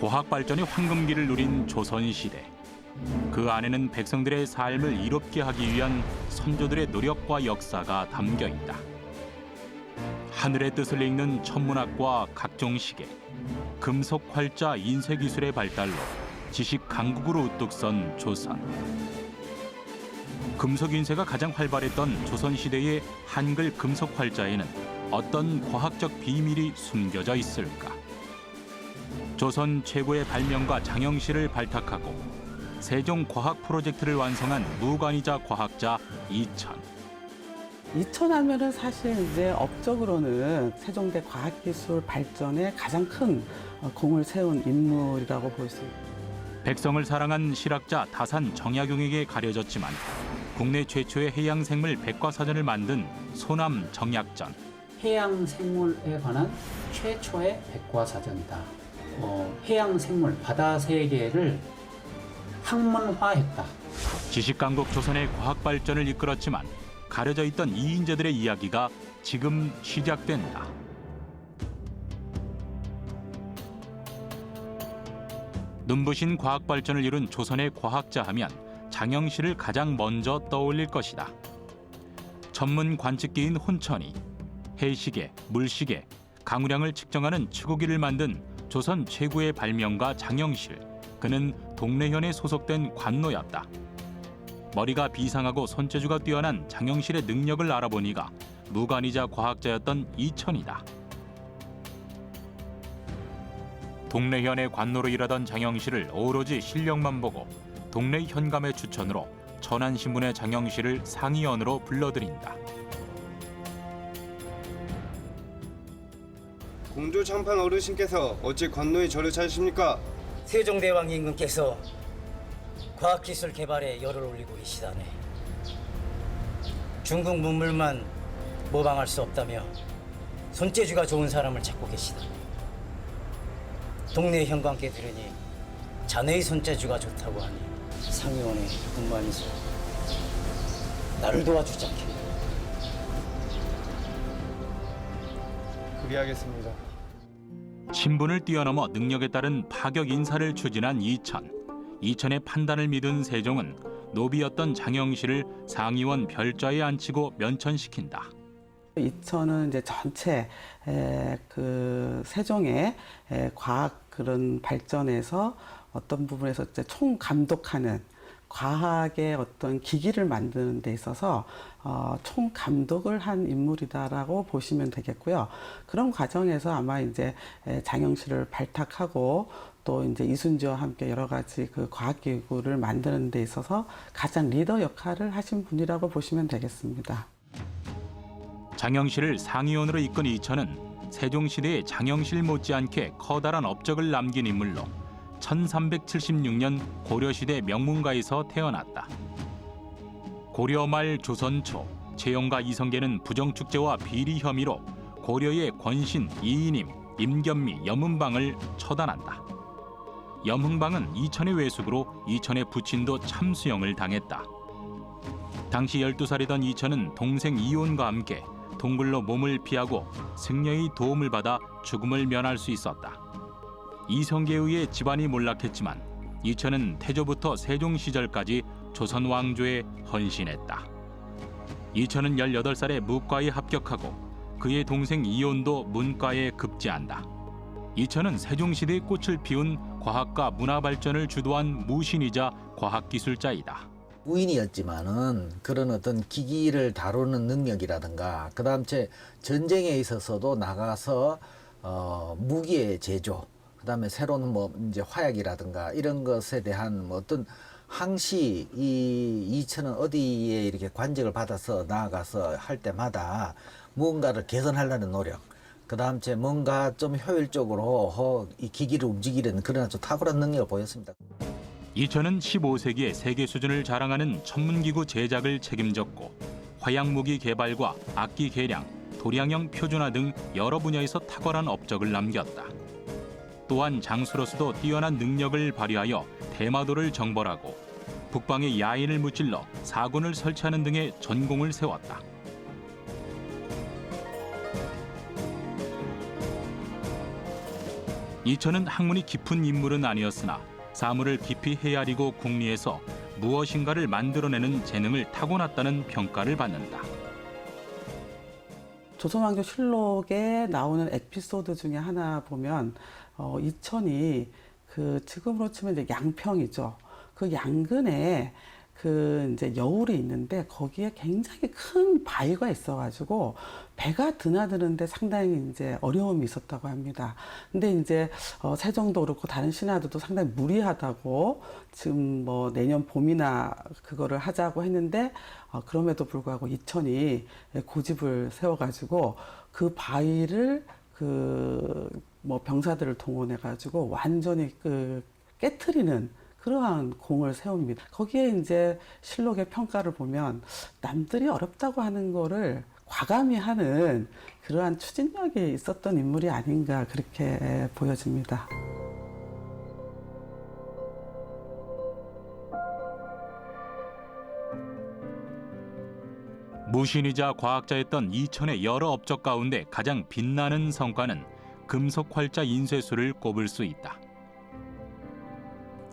과학 발전의 황금기를 누린 조선시대. 그 안에는 백성들의 삶을 이롭게 하기 위한 선조들의 노력과 역사가 담겨 있다. 하늘의 뜻을 읽는 천문학과 각종 시계, 금속 활자 인쇄 기술의 발달로 지식 강국으로 우뚝 선 조선. 금속 인쇄가 가장 활발했던 조선시대의 한글 금속 활자에는 어떤 과학적 비밀이 숨겨져 있을까? 조선 최고의 발명가 장영실을 발탁하고 세종 과학 프로젝트를 완성한 무관이자 과학자 이천. 이천하면은 사실 이제 업적으로는 세종대 과학기술 발전에 가장 큰 공을 세운 인물이라고 볼 수 있습니다. 백성을 사랑한 실학자 다산 정약용에게 가려졌지만 국내 최초의 해양생물 백과사전을 만든 소남 정약전. 해양 생물에 관한 최초의 백과사전이다. 해양 생물, 바다 세계를 학문화했다. 지식강국 조선의 과학 발전을 이끌었지만 가려져 있던 이인재들의 이야기가 지금 시작된다. 눈부신 과학 발전을 이룬 조선의 과학자 하면 장영실을 가장 먼저 떠올릴 것이다. 전문 관측기인 혼천이, 해시계, 물시계, 강우량을 측정하는 치고기를 만든 조선 최고의 발명가 장영실. 그는 동래현에 소속된 관노였다. 머리가 비상하고 손재주가 뛰어난 장영실의 능력을 알아보니가 무관이자 과학자였던 이천이다. 동래현의 관노로 일하던 장영실을 오로지 실력만 보고 동래 현감의 추천으로 천안신문의 장영실을 상의원으로 불러들인다. 공조 참판 어르신께서 어찌 관노의 저를 찾으십니까? 세종대왕 임금께서 과학기술 개발에 열을 올리고 계시다네. 중국 문물만 모방할 수 없다며 손재주가 좋은 사람을 찾고 계시다. 동네 현관께 들으니 자네의 손재주가 좋다고 하니 상의원에 분만이서 나를 도와주지 않겠나. 그리하겠습니다. 신분을 뛰어넘어 능력에 따른 파격 인사를 추진한 이천. 이천의 판단을 믿은 세종은 노비였던 장영실을 상의원 별자에 앉히고 면천시킨다. 이천은 이제 전체 그 세종의 과학 그런 발전에서 어떤 부분에서 이제 총 감독하는 과학의 어떤 기기를 만드는 데 있어서 총 감독을 한 인물이다라고 보시면 되겠고요. 그런 과정에서 아마 이제 장영실을 발탁하고 또 이제 이순지와 함께 여러 가지 그 과학기구를 만드는 데 있어서 가장 리더 역할을 하신 분이라고 보시면 되겠습니다. 장영실을 상의원으로 이끈 이천은 세종시대의 장영실 못지않게 커다란 업적을 남긴 인물로 1376년 고려시대 명문가에서 태어났다. 고려 말 조선 초 재영과 이성계는 부정축제와 비리 혐의로 고려의 권신, 이인임, 임견미, 염은방을 처단한다. 염흥방은 이천의 외숙으로 이천의 부친도 참수형을 당했다. 당시 12살이던 이천은 동생 이온과 함께 동굴로 몸을 피하고 승려의 도움을 받아 죽음을 면할 수 있었다. 이성계에 의해 집안이 몰락했지만 이천은 태조부터 세종 시절까지 조선 왕조에 헌신했다. 이천은 18살에 무과에 합격하고 그의 동생 이온도 문과에 급제한다. 이천은 세종시대의 꽃을 피운 과학과 문화 발전을 주도한 무신이자 과학기술자이다. 무인이었지만은 그런 어떤 기기를 다루는 능력이라든가 그다음 전쟁에 있어서도 나가서 무기의 제조, 그다음에 새로운 뭐 이제 화약이라든가 이런 것에 대한 뭐 어떤 항시 이천은 어디에 이렇게 관직을 받아서 나아가서 할 때마다 무언가를 개선하려는 노력, 그다음 뭔가 좀 효율적으로 이 기기를 움직이려는 그런 아주 탁월한 능력을 보였습니다. 이천은 15세기에 세계 수준을 자랑하는 천문기구 제작을 책임졌고 화약무기 개발과 악기 개량, 도량형 표준화 등 여러 분야에서 탁월한 업적을 남겼다. 또한 장수로서도 뛰어난 능력을 발휘하여 대마도를 정벌하고 북방의 야인을 무찔러 사군을 설치하는 등의 전공을 세웠다. 이천은 학문이 깊은 인물은 아니었으나 사물을 깊이 헤아리고 궁리해서 무엇인가를 만들어내는 재능을 타고났다는 평가를 받는다. 조선왕조실록에 나오는 에피소드 중에 하나 보면 이천이 그 지금으로 치면 이제 양평이죠. 그 양근에 그 이제 여울이 있는데 거기에 굉장히 큰 바위가 있어가지고 배가 드나드는데 상당히 이제 어려움이 있었다고 합니다. 근데 이제 세종도 그렇고 다른 신하들도 상당히 무리하다고 지금 뭐 내년 봄이나 그거를 하자고 했는데 그럼에도 불구하고 이천이 고집을 세워가지고 그 바위를 그 뭐 병사들을 동원해가지고 완전히 그 깨트리는 그러한 공을 세웁니다. 거기에 이제 실록의 평가를 보면 남들이 어렵다고 하는 거를 과감히 하는 그러한 추진력이 있었던 인물이 아닌가 그렇게 보여집니다. 무신이자 과학자였던 이천의 여러 업적 가운데 가장 빛나는 성과는 금속활자 인쇄술을 꼽을 수 있다.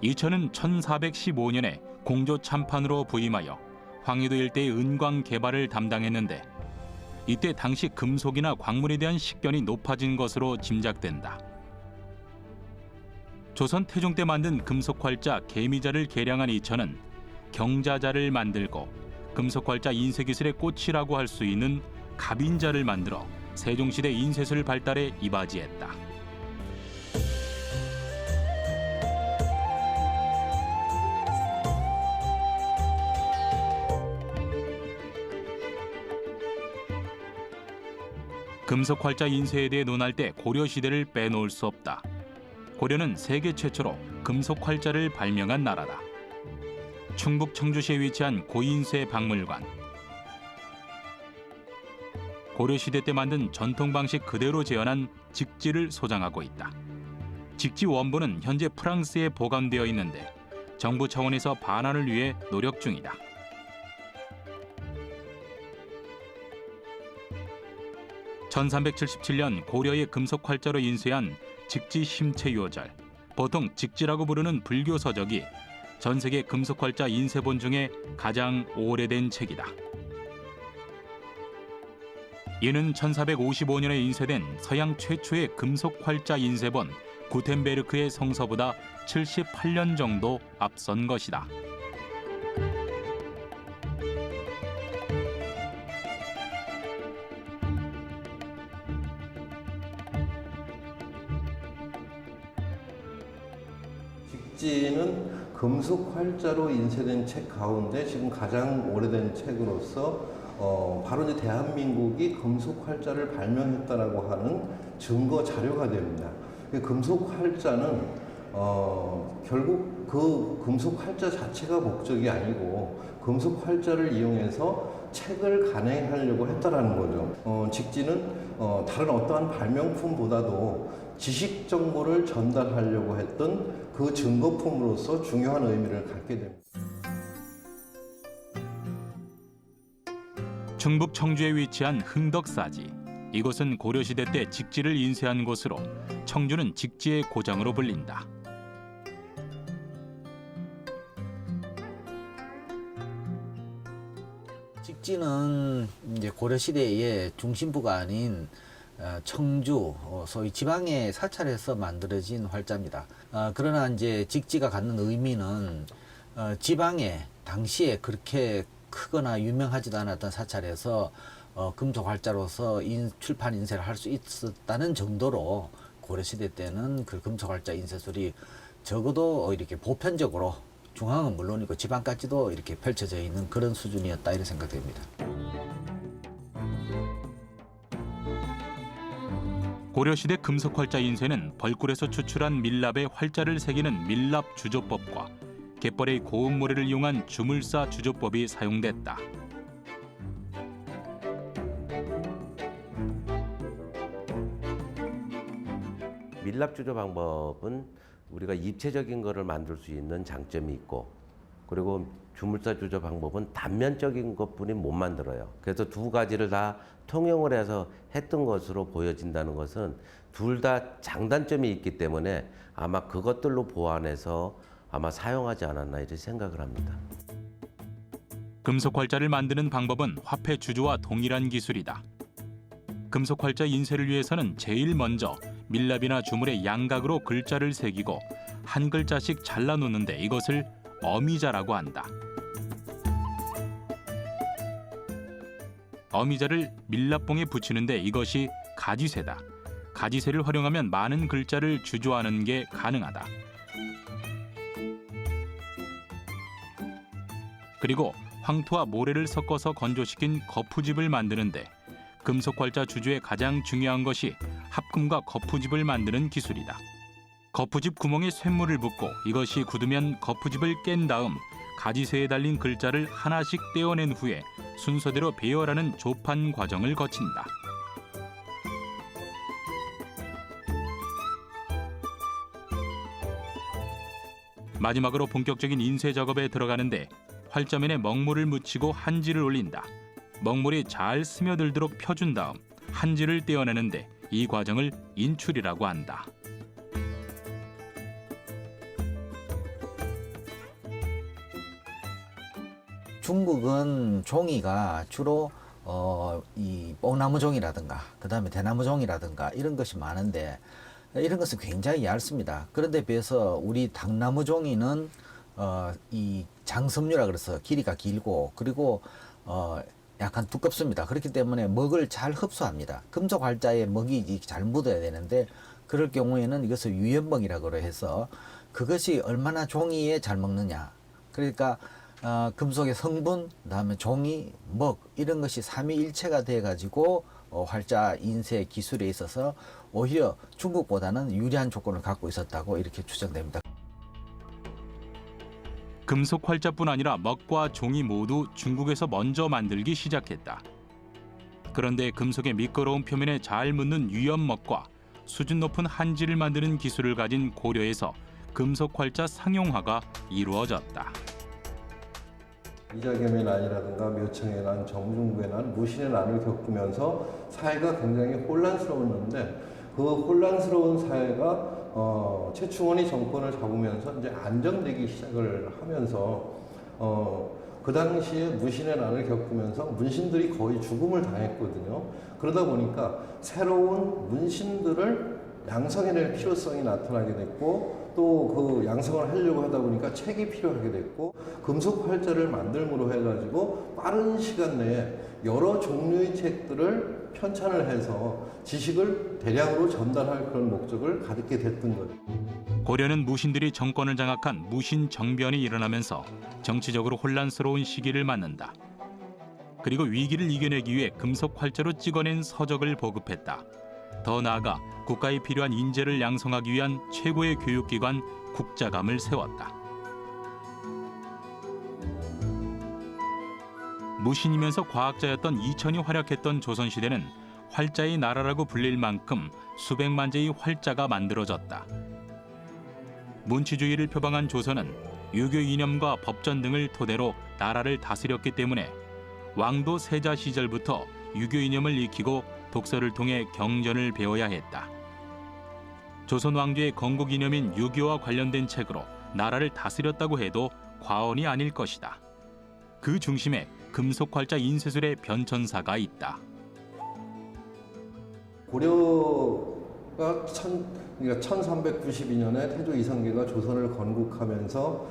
이천은 1415년에 공조 참판으로 부임하여 황해도 일대의 은광 개발을 담당했는데 이때 당시 금속이나 광물에 대한 식견이 높아진 것으로 짐작된다. 조선 태종 때 만든 금속활자 개미자를 개량한 이천은 경자자를 만들고 금속활자 인쇄기술의 꽃이라고 할 수 있는 갑인자를 만들어 세종시대 인쇄술 발달에 이바지했다. 금속활자 인쇄에 대해 논할 때 고려시대를 빼놓을 수 없다. 고려는 세계 최초로 금속활자를 발명한 나라다. 충북 청주시에 위치한 고인쇄 박물관. 고려시대 때 만든 전통 방식 그대로 재현한 직지를 소장하고 있다. 직지 원본은 현재 프랑스에 보관되어 있는데 정부 차원에서 반환을 위해 노력 중이다. (1377년) 고려의 금속활자로 인쇄한 직지 심체요절, 보통 직지라고 부르는 불교 서적이 전 세계 금속활자 인쇄본 중에 가장 오래된 책이다. 이는 1455년에 인쇄된 서양 최초의 금속활자 인쇄본 구텐베르크의 성서보다 78년 정도 앞선 것이다. 직지는 금속 활자로 인쇄된 책 가운데 지금 가장 오래된 책으로서 바로 이제 대한민국이 금속 활자를 발명했다라고 하는 증거 자료가 됩니다. 금속 활자는 결국 그 금속 활자 자체가 목적이 아니고 금속 활자를 이용해서 책을 간행하려고 했다라는 거죠. 직지는 다른 어떠한 발명품보다도 지식 정보를 전달하려고 했던 그 증거품으로서 중요한 의미를 갖게 됩니다. 충북 청주에 위치한 흥덕사지. 이곳은 고려시대 때 직지를 인쇄한 곳으로 청주는 직지의 고장으로 불린다. 직지는 이제 고려시대의 중심부가 아닌 청주, 소위 지방에 사찰해서 만들어진 활자입니다. 그러나 이제 직지가 갖는 의미는 지방에 당시에 그렇게 크거나 유명하지도 않았던 사찰에서 금속 활자로서 출판 인쇄를 할 수 있었다는 정도로 고려시대 때는 그 금속 활자 인쇄술이 적어도 이렇게 보편적으로 중앙은 물론이고 지방까지도 이렇게 펼쳐져 있는 그런 수준이었다 이렇게 생각됩니다. 고려시대 금속활자 인쇄는 벌꿀에서 추출한 밀랍에 활자를 새기는 밀랍 주조법과 갯벌의 고운 모래를 이용한 주물사 주조법이 사용됐다. 밀랍 주조 방법은 우리가 입체적인 것을 만들 수 있는 장점이 있고 그리고 주물사 주조 방법은 단면적인 것뿐이 못 만들어요. 그래서 두 가지를 다 통용을 해서 했던 것으로 보여진다는 것은 둘 다 장단점이 있기 때문에 아마 그것들로 보완해서 아마 사용하지 않았나 이렇게 생각을 합니다. 금속 활자를 만드는 방법은 화폐 주조와 동일한 기술이다. 금속 활자 인쇄를 위해서는 제일 먼저 밀랍이나 주물의 양각으로 글자를 새기고 한 글자씩 잘라 놓는데 이것을 어미자라고 한다. 어미자를 밀랍봉에 붙이는데 이것이 가지쇠다. 가지쇠를 활용하면 많은 글자를 주조하는 게 가능하다. 그리고 황토와 모래를 섞어서 건조시킨 거푸집을 만드는데 금속 활자 주조에 가장 중요한 것이 합금과 거푸집을 만드는 기술이다. 거푸집 구멍에 쇳물을 붓고 이것이 굳으면 거푸집을 깬 다음 가지쇠에 달린 글자를 하나씩 떼어낸 후에 순서대로 배열하는 조판 과정을 거친다. 마지막으로 본격적인 인쇄 작업에 들어가는데 활자면에 먹물을 묻히고 한지를 올린다. 먹물이 잘 스며들도록 펴준 다음 한지를 떼어내는데 이 과정을 인출이라고 한다. 중국은 종이가 주로 이 뽕나무 종이라든가 그다음에 대나무 종이라든가 이런 것이 많은데 이런 것은 굉장히 얇습니다. 그런데 비해서 우리 당나무 종이는 이 장섬유라 그래서 길이가 길고 그리고 약간 두껍습니다. 그렇기 때문에 먹을 잘 흡수합니다. 금속 활자에 먹이 잘 묻어야 되는데 그럴 경우에는 이것을 유연먹이라고 해서 그것이 얼마나 종이에 잘 먹느냐. 그러니까 금속의 성분, 그다음에 종이, 먹 이런 것이 삼위일체가 돼 가지고 활자 인쇄 기술에 있어서 오히려 중국보다는 유리한 조건을 갖고 있었다고 이렇게 추정됩니다. 금속 활자뿐 아니라 먹과 종이 모두 중국에서 먼저 만들기 시작했다. 그런데 금속의 미끄러운 표면에 잘 묻는 유연먹과 수준 높은 한지를 만드는 기술을 가진 고려에서 금속 활자 상용화가 이루어졌다. 이자겸의 난이라든가 묘청의 난, 정중부의 난, 무신의 난을 겪으면서 사회가 굉장히 혼란스러웠는데 그 혼란스러운 사회가 최충원이 정권을 잡으면서 이제 안정되기 시작을 하면서 그 당시에 무신의 난을 겪으면서 문신들이 거의 죽음을 당했거든요. 그러다 보니까 새로운 문신들을 양성해낼 필요성이 나타나게 됐고 또 그 양성을 하려고 하다 보니까 책이 필요하게 됐고 금속 활자를 만들므로 해가지고 빠른 시간 내에 여러 종류의 책들을 편찬을 해서 지식을 대량으로 전달할 그런 목적을 가졌게 됐던 거죠. 고려는 무신들이 정권을 장악한 무신 정변이 일어나면서 정치적으로 혼란스러운 시기를 맞는다. 그리고 위기를 이겨내기 위해 금속 활자로 찍어낸 서적을 보급했다. 더 나아가 국가에 필요한 인재를 양성하기 위한 최고의 교육기관 국자감을 세웠다. 무신이면서 과학자였던 이천이 활약했던 조선시대는 활자의 나라라고 불릴 만큼 수백만 개의 활자가 만들어졌다. 문치주의를 표방한 조선은 유교 이념과 법전 등을 토대로 나라를 다스렸기 때문에 왕도 세자 시절부터 유교 이념을 익히고 독서를 통해 경전을 배워야 했다. 조선 왕조의 건국 이념인 유교와 관련된 책으로 나라를 다스렸다고 해도 과언이 아닐 것이다. 그 중심에 금속 활자 인쇄술의 변천사가 있다. 고려가 1392년에 태조 이성계가 조선을 건국하면서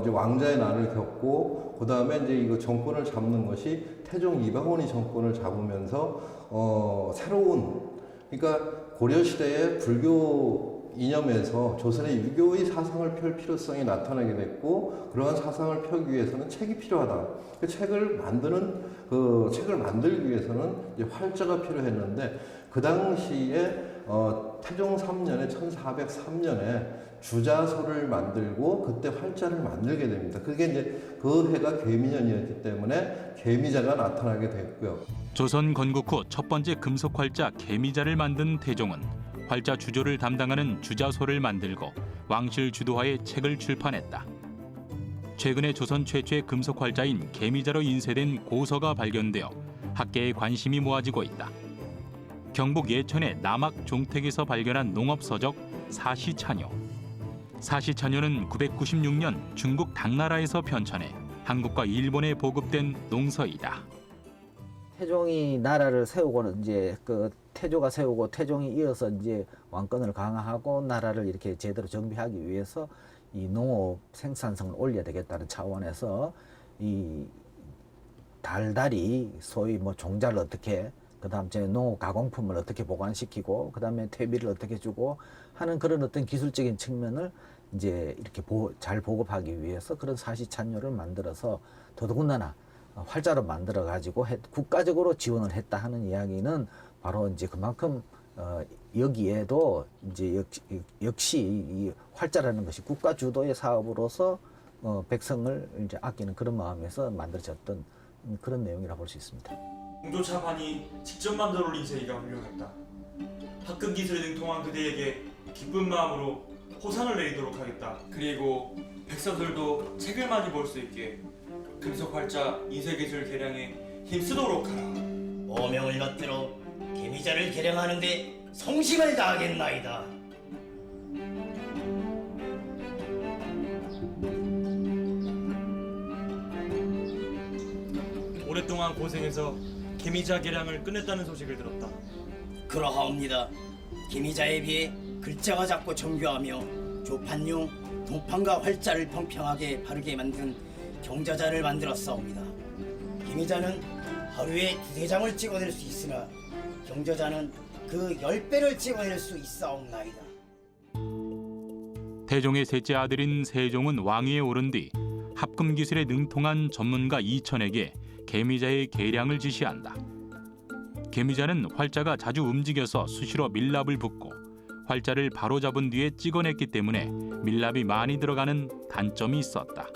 이제 왕자의 난을 겪고 그 다음에 이제 이거 정권을 잡는 것이 태종 이방원이 정권을 잡으면서 새로운 그러니까 고려 시대의 불교 이념에서 조선의 유교의 사상을 펼 필요성이 나타나게 됐고 그러한 사상을 펴기 위해서는 책이 필요하다. 그 책을 만들기 위해서는 이제 활자가 필요했는데 그 당시에 태종 3년에 1403년에 주자소를 만들고 그때 활자를 만들게 됩니다. 그게 이제 그 해가 개미년이었기 때문에 개미자가 나타나게 됐고요. 조선 건국 후 첫 번째 금속 활자 개미자를 만든 태종은 활자 주조를 담당하는 주자소를 만들고 왕실 주도하에 책을 출판했다. 최근에 조선 최초의 금속 활자인 개미자로 인쇄된 고서가 발견되어 학계의 관심이 모아지고 있다. 경북 예천의 남학 종택에서 발견한 농업서적 사시찬요. 사시찬요는 996년 중국 당나라에서 편찬해 한국과 일본에 보급된 농서이다. 태종이 나라를 세우고는 이제 그 태조가 세우고 태종이 이어서 이제 왕권을 강화하고 나라를 이렇게 제대로 정비하기 위해서 이 농업 생산성을 올려야 되겠다는 차원에서 이 달달이 소위 뭐 종자를 어떻게 그다음 제 농업 가공품을 어떻게 보관시키고 그다음에 퇴비를 어떻게 주고 하는 그런 어떤 기술적인 측면을 이제 이렇게 잘 보급하기 위해서 그런 사시찬요를 만들어서 더더군다나 활자로 만들어 가지고 국가적으로 지원을 했다 하는 이야기는 바로 이제 그만큼 여기에도 이제 역시 이 활자라는 것이 국가 주도의 사업으로서 백성을 이제 아끼는 그런 마음에서 만들어졌던 그런 내용이라고 볼 수 있습니다. 공조차관이 직접 만들어 올린 세기가 훌륭했다. 학급 기술에 능통한 그대에게 기쁜 마음으로 호상을 내리도록 하겠다. 그리고 백성들도 책을 많이 볼 수 있게 금속 활자 인쇄 기술 개량에 힘쓰도록 하라. 어명을 받들어 개미자를 개량하는데 성심을 다하겠나이다. 오랫동안 고생해서 개미자 개량을 끝냈다는 소식을 들었다. 그러하옵니다. 개미자에 비해 글자가 작고 정교하며 조판용, 동판과 활자를 평평하게 바르게 만든 경자자를 만들었사옵니다. 개미자는 하루에 2-3장을 찍어낼 수 있으나 경자자는 그 10배를 찍어낼 수 있사옵나이다. 태종의 셋째 아들인 세종은 왕위에 오른 뒤 합금 기술에 능통한 전문가 이천에게 개미자의 개량을 지시한다. 개미자는 활자가 자주 움직여서 수시로 밀랍을 붓고 활자를 바로잡은 뒤에 찍어냈기 때문에 밀랍이 많이 들어가는 단점이 있었다.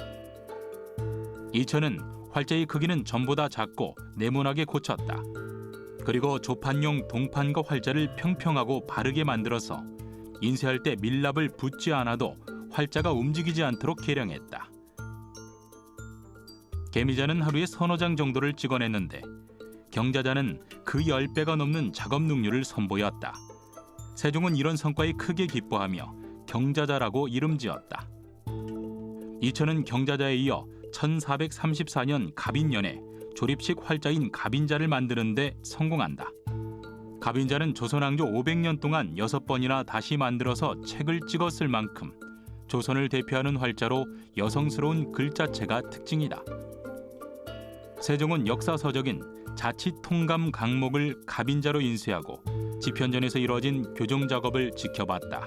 이천은 활자의 크기는 전보다 작고 네모나게 고쳤다. 그리고 조판용 동판과 활자를 평평하고 바르게 만들어서 인쇄할 때 밀랍을 붓지 않아도 활자가 움직이지 않도록 개량했다. 개미자는 하루에 1-2장 정도를 찍어냈는데 경자자는 그 10배가 넘는 작업 능률을 선보였다. 세종은 이런 성과에 크게 기뻐하며 경자자라고 이름지었다. 이천은 경자자에 이어 1434년 갑인년에 조립식 활자인 갑인자를 만드는 데 성공한다. 갑인자는 조선왕조 500년 동안 6번이나 다시 만들어서 책을 찍었을 만큼 조선을 대표하는 활자로 여성스러운 글자체가 특징이다. 세종은 역사서적인 자치통감 강목을 갑인자로 인쇄하고 집현전에서 이루어진 교정 작업을 지켜봤다.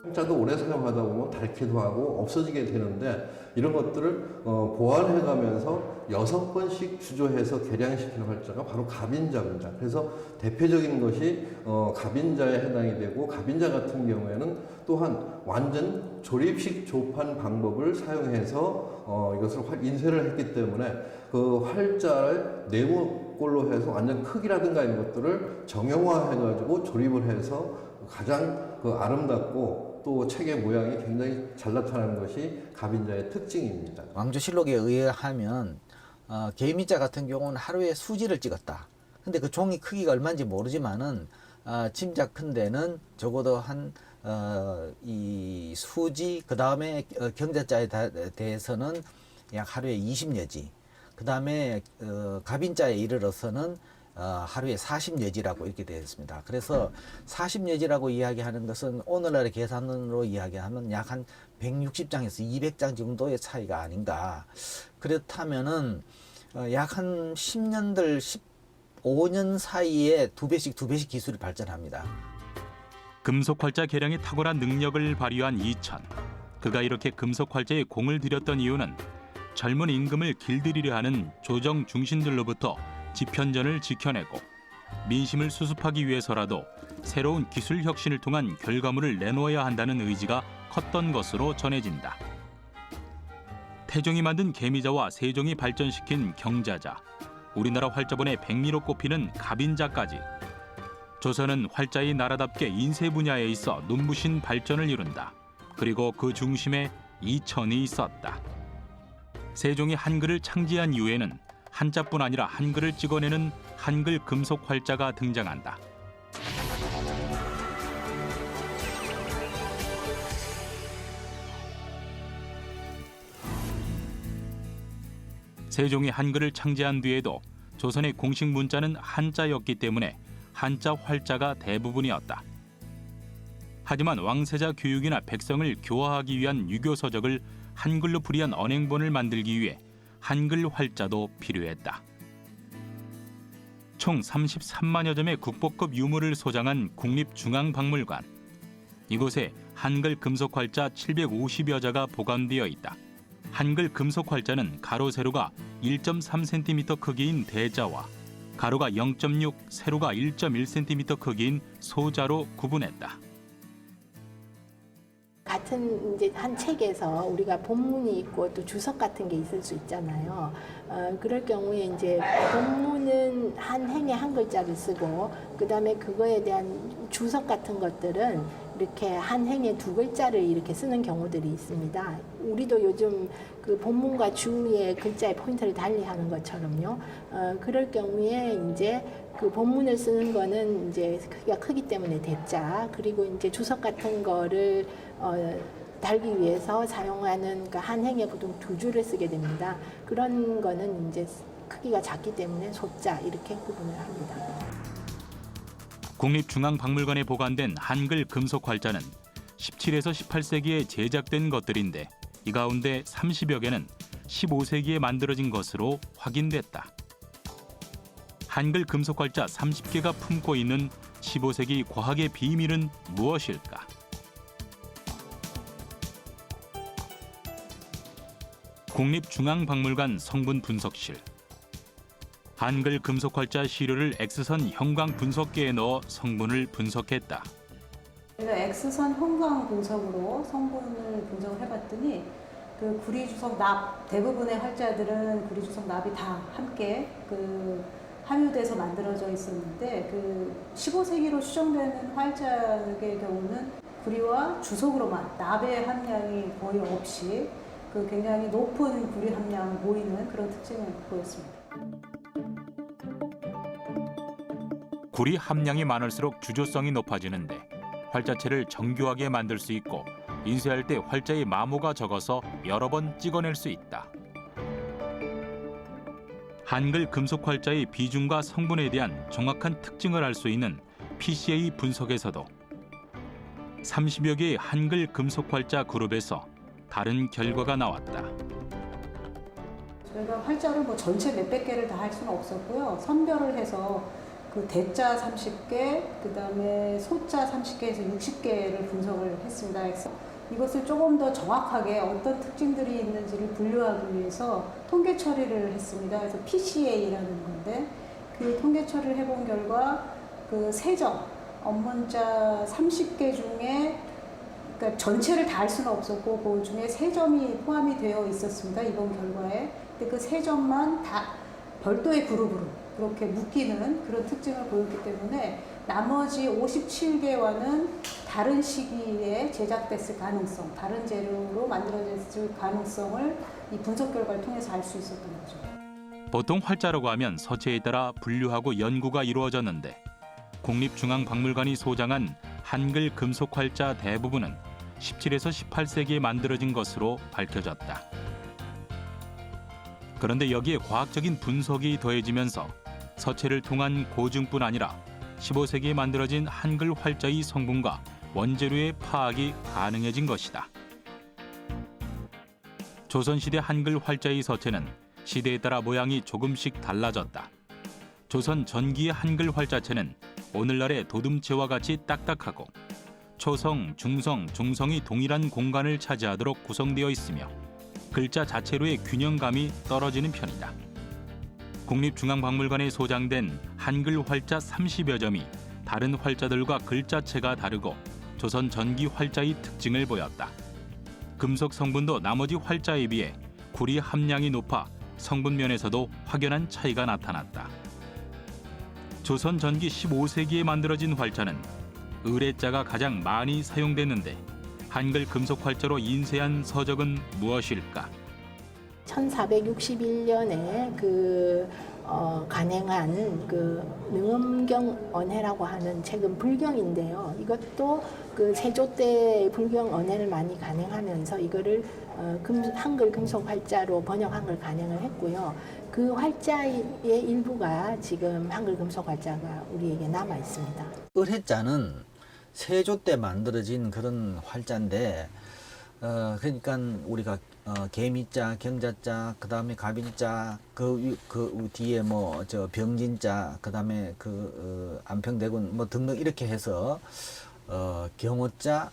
활자도 오래 사용하다 보면 닳기도 하고 없어지게 되는데 이런 것들을 보완해가면서 6번씩 주조해서 개량시키는 활자가 바로 갑인자입니다. 그래서 대표적인 것이 갑인자에 해당이 되고 갑인자 같은 경우에는 또한 완전 조립식 조판 방법을 사용해서 이것을 인쇄를 했기 때문에 그 활자를 네모꼴로 해서 완전 크기라든가 이런 것들을 정형화해가지고 조립을 해서 가장 아름답고 또 책의 모양이 굉장히 잘 나타나는 것이 갑인자의 특징입니다. 왕조실록에 의하면 개미자 같은 경우는 하루에 수지를 찍었다. 근데 그 종이 크기가 얼마인지 모르지만은 짐작컨대는 적어도 이 수지 그 다음에 경자자에 대해서는 약 하루에 20여지. 그 다음에 갑인자에 이르러서는 하루에 40여지라고 이렇게 되어 있습니다. 그래서 40여지라고 이야기하는 것은 오늘날의 계산으로 이야기하면 약 한 160장에서 200장 정도의 차이가 아닌가. 그렇다면은 약 한 10년들 15년 사이에 두 배씩 기술이 발전합니다. 금속 활자 개량에 탁월한 능력을 발휘한 이천. 그가 이렇게 금속 활자에 공을 들였던 이유는 젊은 임금을 길들이려 하는 조정 중신들로부터 집현전을 지켜내고 민심을 수습하기 위해서라도 새로운 기술 혁신을 통한 결과물을 내놓아야 한다는 의지가 컸던 것으로 전해진다. 태종이 만든 개미자와 세종이 발전시킨 경자자, 우리나라 활자본의 백미로 꼽히는 갑인자까지 조선은 활자의 나라답게 인쇄 분야에 있어 눈부신 발전을 이룬다. 그리고 그 중심에 2천이 있었다. 세종이 한글을 창제한 이후에는 한자뿐 아니라 한글을 찍어내는 한글 금속 활자가 등장한다. 세종이 한글을 창제한 뒤에도 조선의 공식 문자는 한자였기 때문에 한자 활자가 대부분이었다. 하지만 왕세자 교육이나 백성을 교화하기 위한 유교 서적을 한글로 풀이한 언행본을 만들기 위해 한글 활자도 필요했다. 총 33만여 점의 국보급 유물을 소장한 국립중앙박물관. 이곳에 한글 금속 활자 750여 자가 보관되어 있다. 한글 금속 활자는 가로 세로가 1.3cm 크기인 대자와 가로가 0.6, 세로가 1.1cm 크기인 소자로 구분했다. 같은 이제 한 책에서 우리가 본문이 있고 또 주석 같은 게 있을 수 있잖아요. 그럴 경우에 이제 본문은 한 행에 한 글자를 쓰고 그다음에 그거에 대한 주석 같은 것들은 이렇게 한 행에 두 글자를 이렇게 쓰는 경우들이 있습니다. 우리도 요즘 그 본문과 주의 글자의 포인트를 달리하는 것처럼요. 그럴 경우에 이제 그 본문을 쓰는 거는 이제 크기가 크기 때문에 대자, 그리고 이제 주석 같은 거를 달기 위해서 사용하는 그 한 행에 보통 두 줄을 쓰게 됩니다. 그런 거는 이제 크기가 작기 때문에 소자 이렇게 구분을 합니다. 국립중앙박물관에 보관된 한글 금속 활자는 17에서 18세기에 제작된 것들인데 이 가운데 30여 개는 15세기에 만들어진 것으로 확인됐다. 한글 금속 활자 30개가 품고 있는 15세기 과학의 비밀은 무엇일까? 국립중앙박물관 성분 분석실. 한글 금속 활자 시료를 X선 형광 분석기에 넣어 성분을 분석했다. X선 형광 분석으로 성분을 분석을 해봤더니 그 구리주석 납 대부분의 활자들은 구리주석 납이 다 함께 그 함유돼서 만들어져 있었는데 그 15세기로 추정되는 활자의 경우는 구리와 주석으로만 납의 함량이 거의 없이 그 굉장히 높은 구리 함량을 보이는 그런 특징을 보였습니다. 구리 함량이 많을수록 주조성이 높아지는데 활자체를 정교하게 만들 수 있고 인쇄할 때 활자의 마모가 적어서 여러 번 찍어낼 수 있다. 한글 금속 활자의 비중과 성분에 대한 정확한 특징을 알 수 있는 PCA 분석에서도 30여 개의 한글 금속 활자 그룹에서 다른 결과가 나왔다. 저희가 활자를 뭐 전체 몇백 개를 다 할 수는 없었고요. 선별을 해서 그 대자 30개, 그다음에 소자 30개에서 60개를 분석을 했습니다. 그래서 이것을 조금 더 정확하게 어떤 특징들이 있는지를 분류하기 위해서 통계 처리를 했습니다. 그래서 PCA라는 건데 그 통계 처리를 해본 결과 그 세점, 언문자 30개 중에 그러니까 전체를 다 할 수는 없었고 그 중에 세 점이 포함이 되어 있었습니다. 이번 결과에. 근데 그 세 점만 다 별도의 그룹으로 그렇게 묶이는 그런 특징을 보였기 때문에 나머지 57개와는 다른 시기에 제작됐을 가능성, 다른 재료로 만들어졌을 가능성을 이 분석 결과를 통해서 알 수 있었던 거죠. 보통 활자라고 하면 서체에 따라 분류하고 연구가 이루어졌는데 국립중앙박물관이 소장한 한글 금속 활자 대부분은 17에서 18세기에 만들어진 것으로 밝혀졌다. 그런데 여기에 과학적인 분석이 더해지면서 서체를 통한 고증뿐 아니라 15세기에 만들어진 한글 활자의 성분과 원재료의 파악이 가능해진 것이다. 조선시대 한글 활자의 서체는 시대에 따라 모양이 조금씩 달라졌다. 조선 전기의 한글 활자체는 오늘날의 도둠체와 같이 딱딱하고 초성, 중성, 중성이 동일한 공간을 차지하도록 구성되어 있으며 글자 자체로의 균형감이 떨어지는 편이다. 국립중앙박물관에 소장된 한글 활자 30여 점이 다른 활자들과 글자체가 다르고 조선 전기 활자의 특징을 보였다. 금속 성분도 나머지 활자에 비해 구리 함량이 높아 성분 면에서도 확연한 차이가 나타났다. 조선 전기 15세기에 만들어진 활자는 의뢰자가 가장 많이 사용됐는데 한글 금속 활자로 인쇄한 서적은 무엇일까? 1461년에 간행한 능엄경 언해라고 하는 책은 불경인데요. 이것도 세조 때 불경 언해를 많이 간행하면서 이거를 한글 금속 활자로 번역 한글 간행을 했고요. 그 활자의 일부가 지금 한글 금속 활자가 우리에게 남아 있습니다. 을해자는 세조 때 만들어진 그런 활자인데, 그러니까 우리가 개미자, 경자자, 그 다음에 갑인자, 그 뒤에 병진자, 그 다음에 안평대군 등등 이렇게 해서 경호자,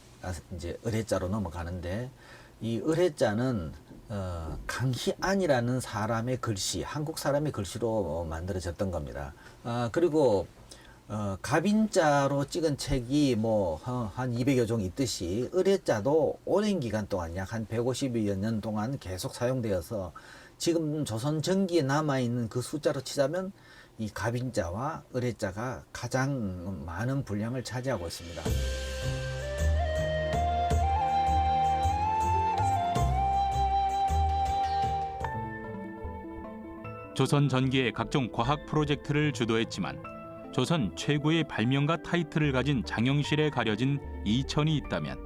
이제 을해자로 넘어가는데, 이 을해자는 강희안이라는 사람의 글씨, 한국 사람의 글씨로 만들어졌던 겁니다. 그리고 갑인자로 찍은 책이 한 200여 종 있듯이 을해자도 오랜 기간 동안 약 한 150여 년 동안 계속 사용되어서 지금 조선 전기에 남아있는 그 숫자로 치자면 이 갑인자와 을해자가 가장 많은 분량을 차지하고 있습니다. 조선 전기의 각종 과학 프로젝트를 주도했지만 조선 최고의 발명가 타이틀을 가진 장영실에 가려진 이천이 있다면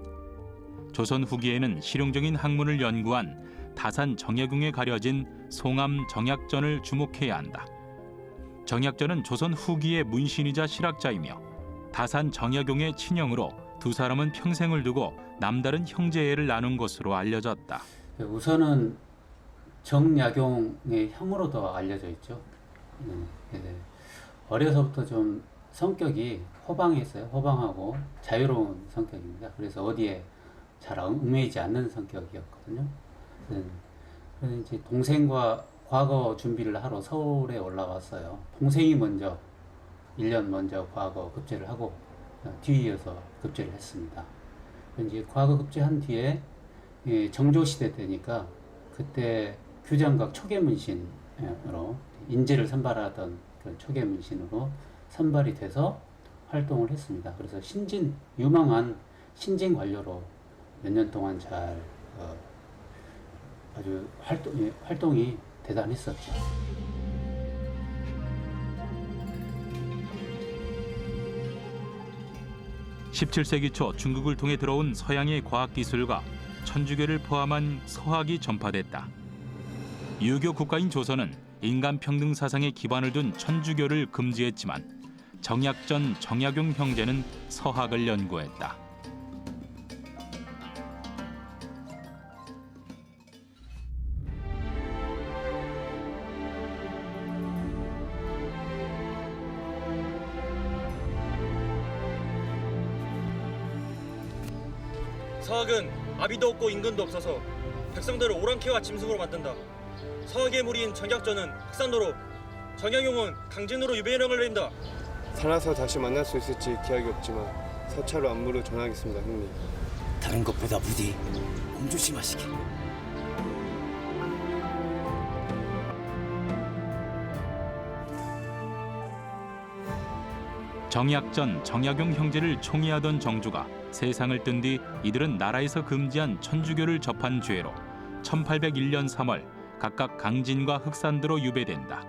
조선 후기에는 실용적인 학문을 연구한 다산 정약용에 가려진 송암 정약전을 주목해야 한다. 정약전은 조선 후기의 문신이자 실학자이며 다산 정약용의 친형으로 두 사람은 평생을 두고 남다른 형제애를 나눈 것으로 알려졌다. 우선은 정약용의 형으로도 알려져 있죠. 어려서부터 좀 성격이 호방했어요. 호방하고 자유로운 성격입니다. 그래서 어디에 잘 얽매이지 않는 성격이었거든요. 그래서 이제 동생과 과거 준비를 하러 서울에 올라왔어요. 동생이 먼저 1년 먼저 과거 급제를 하고 뒤이어서 급제를 했습니다. 이제 과거 급제한 뒤에 정조시대 되니까 그때 규장각 초계문신으로 인재를 선발하던 그런 초계문신으로 선발이 돼서 활동을 했습니다. 그래서 유망한 신진 관료로 몇 년 동안 잘 아주 활동이 대단했었죠. 17세기 초 중국을 통해 들어온 서양의 과학기술과 천주교를 포함한 서학이 전파됐다. 유교 국가인 조선은 인간 평등 사상에 기반을 둔 천주교를 금지했지만 정약전, 정약용 형제는 서학을 연구했다. 서학은 아비도 없고 임금도 없어서 백성들을 오랑캐와 짐승으로 만든다. 서학의 무리인 정약전은 흑산도로, 정약용은 강진으로 유배령을 내린다. 살아서 다시 만날 수 있을지 기약이 없지만 서차로 안부를 전하겠습니다, 형님. 다른 것보다 부디 몸 조심하시게. 정약전, 정약용 형제를 총애하던 정조가 세상을 뜬 뒤 이들은 나라에서 금지한 천주교를 접한 죄로 1801년 3월 각각 강진과 흑산도로 유배된다.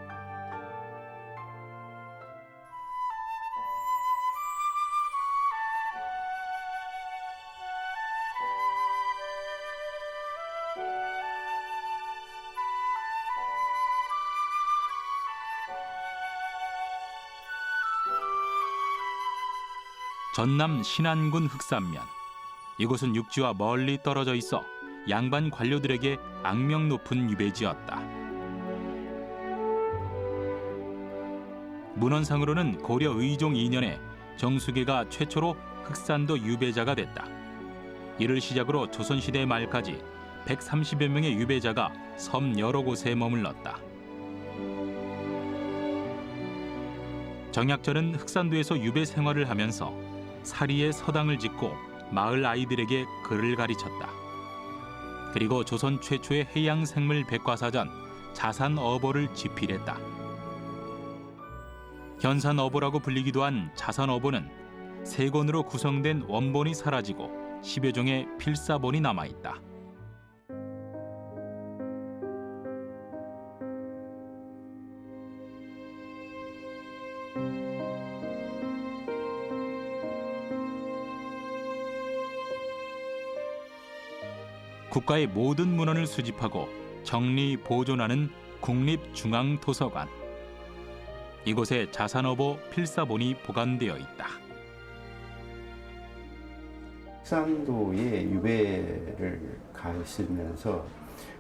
전남 신안군 흑산면. 이곳은 육지와 멀리 떨어져 있어 양반 관료들에게 악명 높은 유배지였다. 문헌상으로는 고려 의종 2년에 정수계가 최초로 흑산도 유배자가 됐다. 이를 시작으로 조선시대 말까지 130여 명의 유배자가 섬 여러 곳에 머물렀다. 정약전은 흑산도에서 유배 생활을 하면서 사리에 서당을 짓고 마을 아이들에게 글을 가르쳤다. 그리고 조선 최초의 해양생물 백과사전 자산어보를 집필했다. 현산어보라고 불리기도 한 자산어보는 세 권으로 구성된 원본이 사라지고 10여 종의 필사본이 남아있다. 국가의 모든 문헌을 수집하고 정리, 보존하는 국립중앙도서관. 이곳에 자산어보 필사본이 보관되어 있다. 흑산도에 유배를 가 있으면서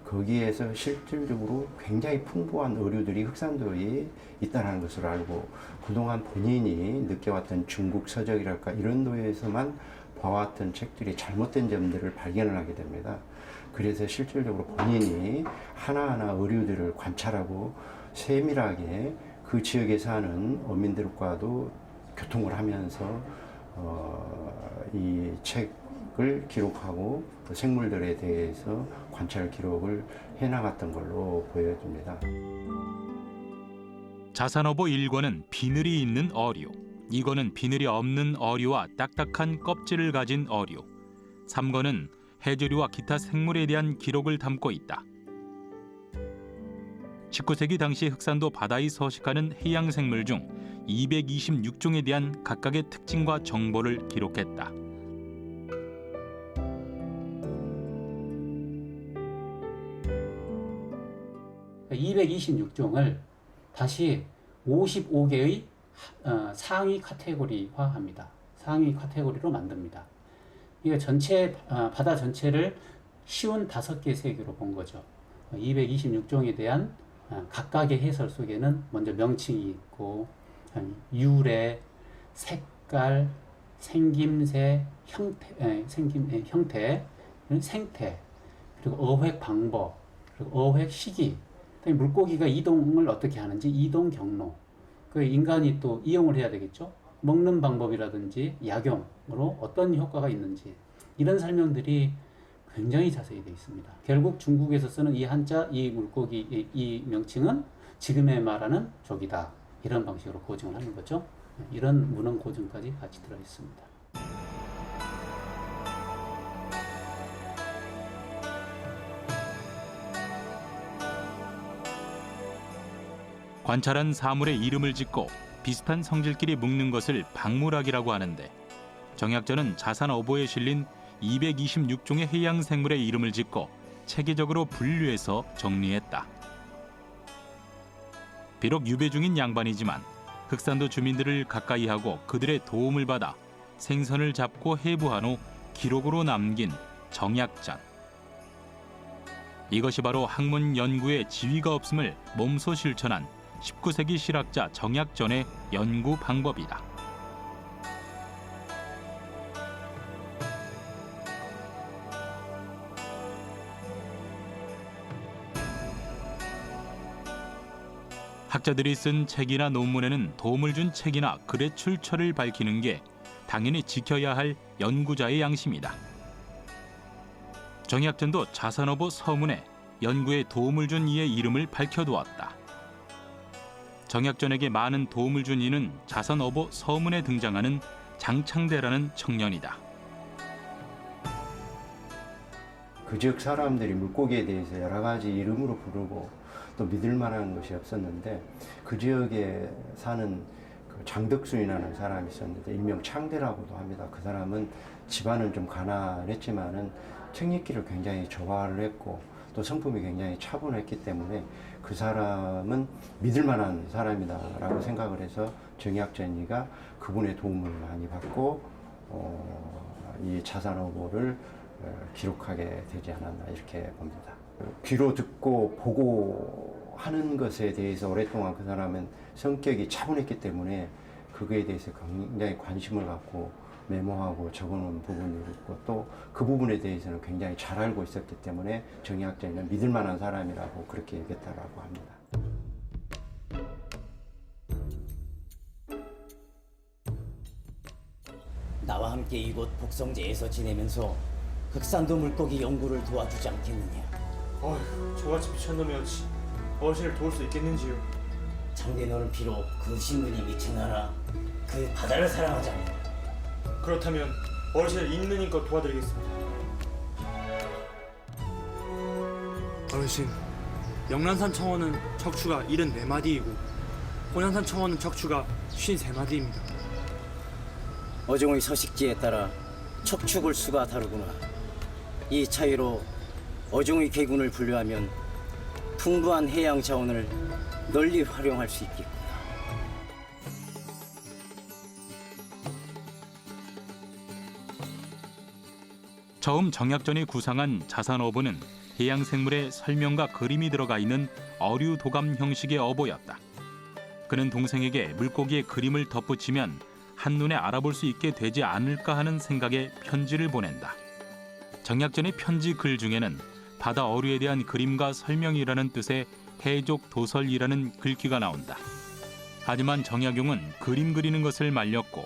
거기에서 실질적으로 굉장히 풍부한 어류들이 흑산도에 있다는 것을 알고 그동안 본인이 느껴왔던 중국 서적이랄까 이런 도에서만 봐왔던 책들이 잘못된 점들을 발견을 하게 됩니다. 그래서 실질적으로 본인이 하나하나 어류들을 관찰하고 세밀하게 그 지역에 사는 어민들과도 교통을 하면서 이 책을 기록하고 그 생물들에 대해서 관찰 기록을 해나갔던 걸로 보여집니다. 자산어보 1권은 비늘이 있는 어류, 2권은 비늘이 없는 어류와 딱딱한 껍질을 가진 어류, 3권은 해조류와 기타 생물에 대한 기록을 담고 있다. 19세기 당시 흑산도 바다에 서식하는 해양 생물 중 226종에 대한 각각의 특징과 정보를 기록했다. 그러니까 226종을 다시 55개의 상위 카테고리화합니다. 상위 카테고리로 만듭니다. 이게 전체 바다 전체를 쉬운 5개 세계로 본 거죠. 226종에 대한 각각의 해설 속에는 먼저 명칭이 있고 유래, 색깔, 생김새, 형태, 생태, 그리고 어획 방법, 그리고 어획 시기, 물고기가 이동을 어떻게 하는지 이동 경로, 그 인간이 또 이용을 해야 되겠죠. 먹는 방법이라든지 약용으로 어떤 효과가 있는지 이런 설명들이 굉장히 자세히 되어 있습니다. 결국 중국에서 쓰는 이 한자, 이 물고기, 이 명칭은 지금에 말하는 조기다. 이런 방식으로 고증을 하는 거죠. 이런 문헌 고증까지 같이 들어 있습니다. 관찰한 사물의 이름을 짓고 비슷한 성질끼리 묶는 것을 박물학이라고 하는데, 정약전은 자산어보에 실린 226종의 해양 생물의 이름을 짓고 체계적으로 분류해서 정리했다. 비록 유배 중인 양반이지만 흑산도 주민들을 가까이 하고 그들의 도움을 받아 생선을 잡고 해부한 후 기록으로 남긴 정약전. 이것이 바로 학문 연구에 지위가 없음을 몸소 실천한 19세기 실학자 정약전의 연구 방법이다. 학자들이 쓴 책이나 논문에는 도움을 준 책이나 글의 출처를 밝히는 게 당연히 지켜야 할 연구자의 양심이다. 정약전도 자산어보 서문에 연구에 도움을 준 이의 이름을 밝혀두었다. 정약전에게 많은 도움을 준 이는 자산어보 서문에 등장하는 장창대라는 청년이다. 그 지역 사람들이 물고기에 대해서 여러 가지 이름으로 부르고 또 믿을 만한 것이 없었는데, 그 지역에 사는 그 장덕순이라는 사람이 있었는데 일명 창대라고도 합니다. 그 사람은 집안은 좀 가난했지만은 책 읽기를 굉장히 좋아를 했고 또 성품이 굉장히 차분했기 때문에 그 사람은 믿을 만한 사람이다라고 생각을 해서 정약전이가 그분의 도움을 많이 받고 이 자산어보를 기록하게 되지 않았나 이렇게 봅니다. 귀로 듣고 보고 하는 것에 대해서 오랫동안 그 사람은 성격이 차분했기 때문에 그거에 대해서 굉장히 관심을 갖고 메모하고 적어놓은 부분이 있고 또 그 부분에 대해서는 굉장히 잘 알고 있었기 때문에 정약전은 믿을 만한 사람이라고 그렇게 얘기했다고 합니다. 나와 함께 이곳 복성제에서 지내면서 흑산도 물고기 연구를 도와주지 않겠느냐. 어휴, 저같이 미천놈이었지 어르신을 도울 수 있겠는지요. 장대 너는 비록 그 신분이 미친 나라 그 바다를 사랑하지 않는다. 그렇다면 어르신을 있는 힘껏 도와드리겠습니다. 어르신, 영란산 청어는 척추가 74마디이고 혼양산 청어는 척추가 53마디입니다. 어종의 서식지에 따라 척추 골수가 다르구나. 이 차이로 어종의 개군을 분류하면 풍부한 해양 자원을 널리 활용할 수 있겠구나. 처음 정약전이 구상한 자산어보는 해양생물의 설명과 그림이 들어가 있는 어류 도감 형식의 어보였다. 그는 동생에게 물고기의 그림을 덧붙이면 한눈에 알아볼 수 있게 되지 않을까 하는 생각에 편지를 보낸다. 정약전의 편지 글 중에는 바다 어류에 대한 그림과 설명이라는 뜻의 해족 도설이라는 글귀가 나온다. 하지만 정약용은 그림 그리는 것을 말렸고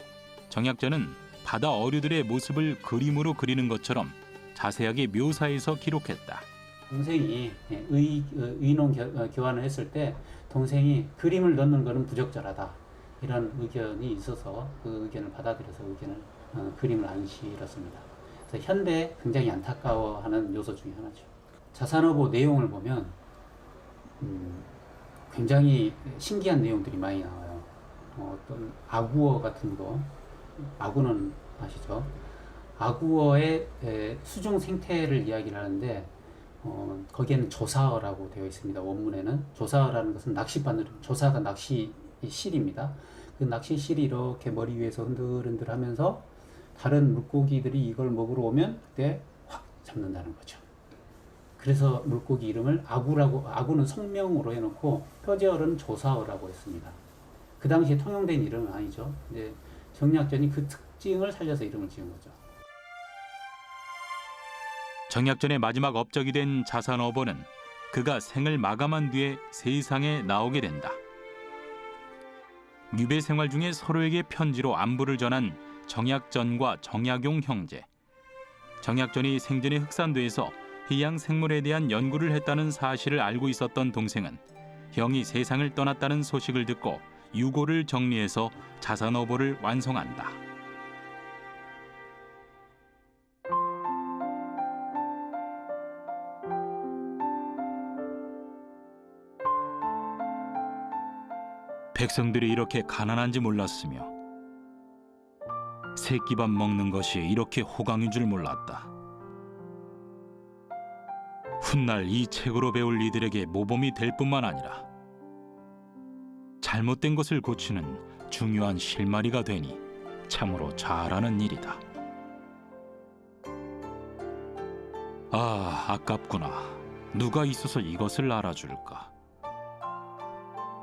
정약전은 바다 어류들의 모습을 그림으로 그리는 것처럼 자세하게 묘사해서 기록했다. 동생이 의논 교환을 했을 때 동생이 그림을 넣는 것은 부적절하다 이런 의견이 있어서 그 의견을 받아들여서 그림을 안 실었습니다. 그래서 현대에 굉장히 안타까워하는 요소 중에 하나죠. 자산어보 내용을 보면 굉장히 신기한 내용들이 많이 나와요. 어떤 아구어 같은 거, 아구는 아시죠? 아구어의 수중 생태를 이야기를 하는데 거기에는 조사어라고 되어 있습니다. 원문에는 조사어라는 것은 낚시바늘, 조사가 낚시실입니다. 그 낚시실이 이렇게 머리 위에서 흔들흔들하면서 다른 물고기들이 이걸 먹으러 오면 그때 확 잡는다는 거죠. 그래서 물고기 이름을 아구는 성명으로 해놓고 표제어는 조사어라고 했습니다. 그 당시에 통용된 이름은 아니죠. 근데 정약전이 그 특징을 살려서 이름을 지은 거죠. 정약전의 마지막 업적이 된 자산어보는 그가 생을 마감한 뒤에 세상에 나오게 된다. 유배 생활 중에 서로에게 편지로 안부를 전한 정약전과 정약용 형제. 정약전이 생전에 흑산도에서 해양 생물에 대한 연구를 했다는 사실을 알고 있었던 동생은 형이 세상을 떠났다는 소식을 듣고 유고를 정리해서 자산어보를 완성한다. 백성들이 이렇게 가난한지 몰랐으며 새끼밥 먹는 것이 이렇게 호강인 줄 몰랐다. 훗날 이 책으로 배울 이들에게 모범이 될 뿐만 아니라 잘못된 것을 고치는 중요한 실마리가 되니 참으로 잘하는 일이다. 아, 아깝구나. 누가 있어서 이것을 알아줄까?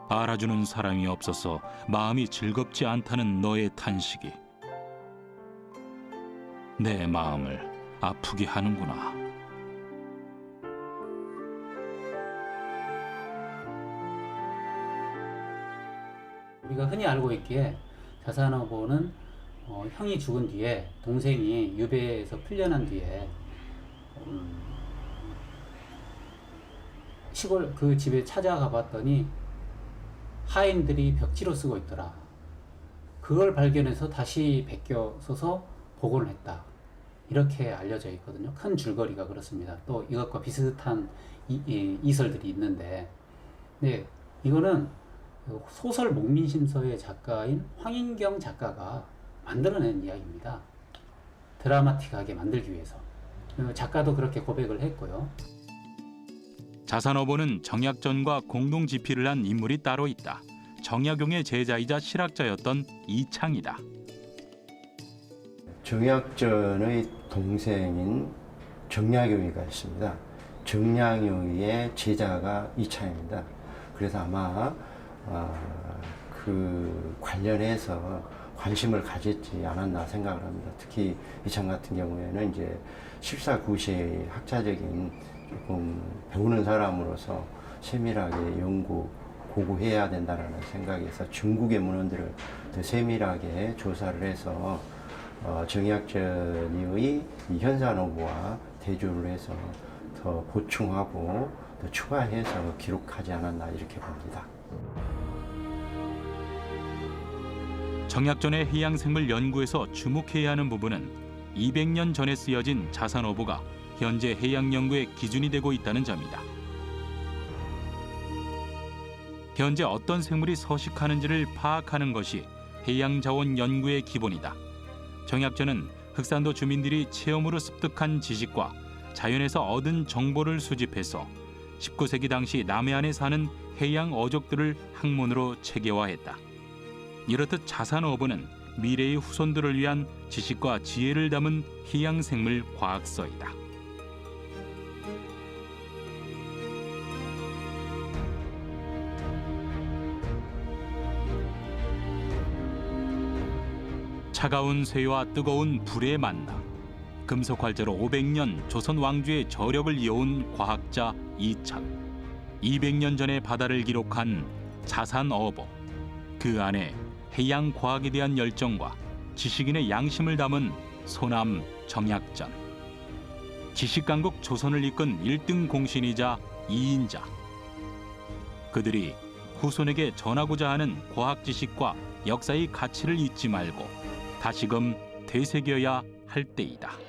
알아주는 사람이 없어서 마음이 즐겁지 않다는 너의 탄식이 내 마음을 아프게 하는구나. 우리가 흔히 알고 있기에 자산어보는 형이 죽은 뒤에 동생이 유배에서 풀려난 뒤에 시골 그 집에 찾아가 봤더니 하인들이 벽지로 쓰고 있더라. 그걸 발견해서 다시 베껴 써서 복원을 했다. 이렇게 알려져 있거든요. 큰 줄거리가 그렇습니다. 또 이것과 비슷한 이설들이 있는데, 네, 이거는 소설 목민심서의 작가인 황인경 작가가 만들어낸 이야기입니다. 드라마틱하게 만들기 위해서. 작가도 그렇게 고백을 했고요. 자산어보는 정약전과 공동 집필을 한 인물이 따로 있다. 정약용의 제자이자 실학자였던 이창이다. 정약전의 동생인 정약용이가 있습니다. 정약용의 제자가 이창입니다. 그래서 아마 그 관련해서 관심을 가졌지 않았나 생각을 합니다. 특히 이창 같은 경우에는 이제 실사구시의 학자적인 조금 배우는 사람으로서 세밀하게 연구, 고고해야 된다는 생각에서 중국의 문헌들을 더 세밀하게 조사를 해서 정약전의 현산어보와 대조를 해서 더 보충하고 더 추가해서 기록하지 않았나 이렇게 봅니다. 정약전의 해양생물 연구에서 주목해야 하는 부분은 200년 전에 쓰여진 자산어부가 현재 해양 연구의 기준이 되고 있다는 점이다. 현재 어떤 생물이 서식하는지를 파악하는 것이 해양자원 연구의 기본이다. 정약전은 흑산도 주민들이 체험으로 습득한 지식과 자연에서 얻은 정보를 수집해서 19세기 당시 남해안에 사는 해양 어족들을 학문으로 체계화했다. 이렇듯 자산어부는 미래의 후손들을 위한 지식과 지혜를 담은 해양생물 과학서이다. 차가운 쇠와 뜨거운 불의 만남. 금속활자로 500년 조선 왕조의 저력을 이어온 과학자 이천. 200년 전의 바다를 기록한 자산어부. 그 안에 해양 과학에 대한 열정과 지식인의 양심을 담은 소남 정약전. 지식강국 조선을 이끈 1등 공신이자 2인자. 그들이 후손에게 전하고자 하는 과학 지식과 역사의 가치를 잊지 말고 다시금 되새겨야 할 때이다.